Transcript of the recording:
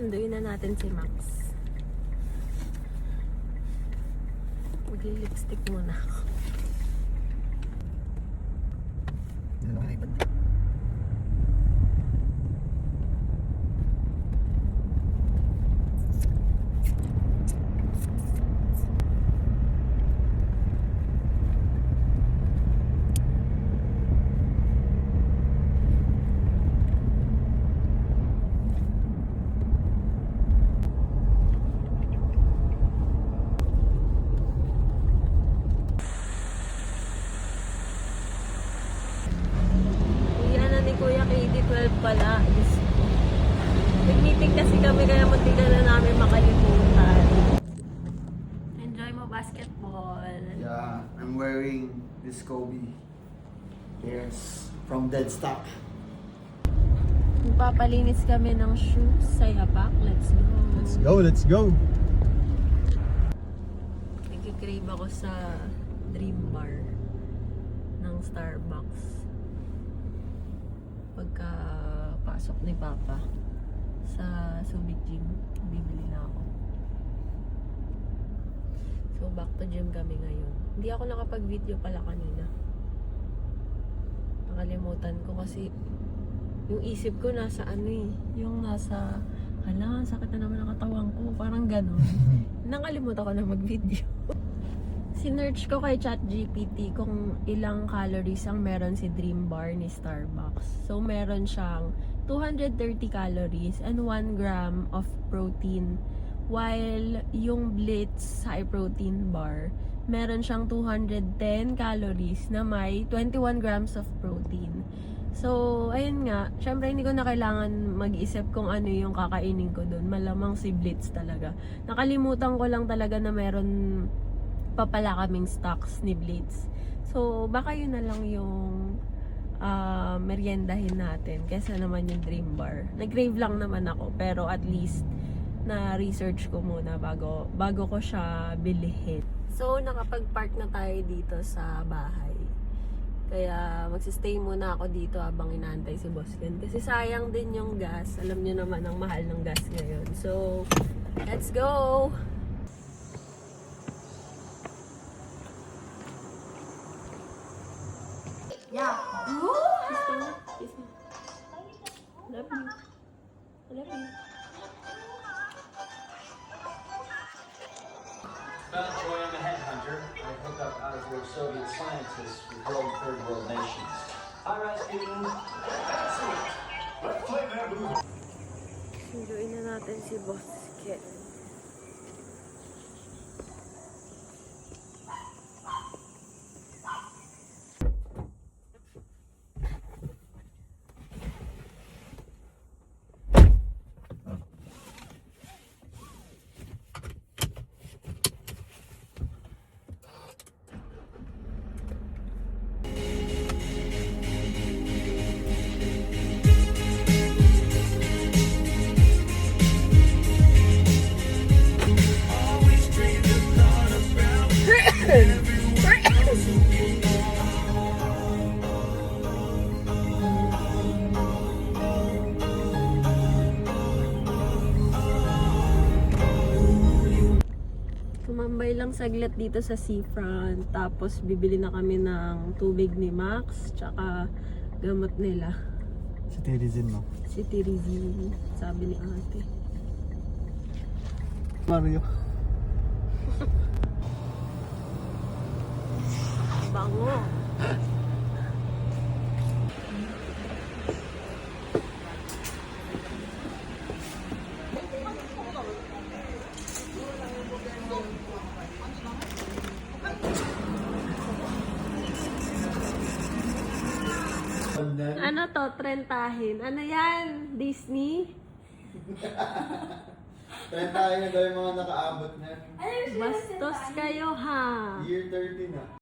Sunduin na natin si Max. Magli-lipstick muna ako. Yan ang iba. Kuya KD12 pala. Nag-meeting kasi kami kaya munti na namin makalimutan. Enjoy mo basketball. Yeah, I'm wearing this Kobe. Yes, from Deadstock. Magpapalinis kami ng shoes sa yapak. Let's go. Let's go, let's go. Nag-crave ako sa Dream Bar ng Starbucks. Pagka pasok ni Papa sa Subic Gym, bibili na ako. So back to gym kami ngayon. Hindi ako nakapag-video pala kanina. Nakalimutan ko kasi yung isip ko nasa yung nasa hala, sakit na naman ang katawan ko, parang gano'n. Nakalimutan ko na mag-video. Sinearch ko kay ChatGPT kung ilang calories ang meron si Dream Bar ni Starbucks. So, meron siyang 230 calories and 1 gram of protein. While yung Blitz High Protein Bar, meron siyang 210 calories na may 21 grams of protein. So, ayun nga. Syempre, hindi ko na kailangan mag-isip kung ano yung kakainin ko doon. Malamang si Blitz talaga. Nakalimutan ko lang talaga na meron pa pala kaming stocks ni Blitz. So, baka yun na lang yung meriendahin natin kesa naman yung Dream Bar. Nag-crave lang naman ako, pero at least na-research ko muna bago ko siya bilhin. So, nakapag-park na tayo dito sa bahay. Kaya magsistay muna ako dito habang inaantay si Boss Ken. Kasi sayang din yung gas. Alam niyo naman ang mahal ng gas ngayon. So, let's go! Yeah. Kiss me. Love you. I love you. Well, Joy, I'm a headhunter. I hook up out-of-work Soviet scientists with growing third-world nations. Hi, Rasputin. Let's play that. Sunduin na natin si Boss Ken. Tumambay lang saglit dito sa seafront, tapos bibili na kami ng tubig ni Max, tsaka gamot nila. Si Terizin mo. Si Terizin, sabi ni ate. Mario. Bango! Ano to? Trentahin? Ano yan? Disney? Kaya tayo na daw yung mga nakaabot na. Bastos kayo ha! Year 30 na.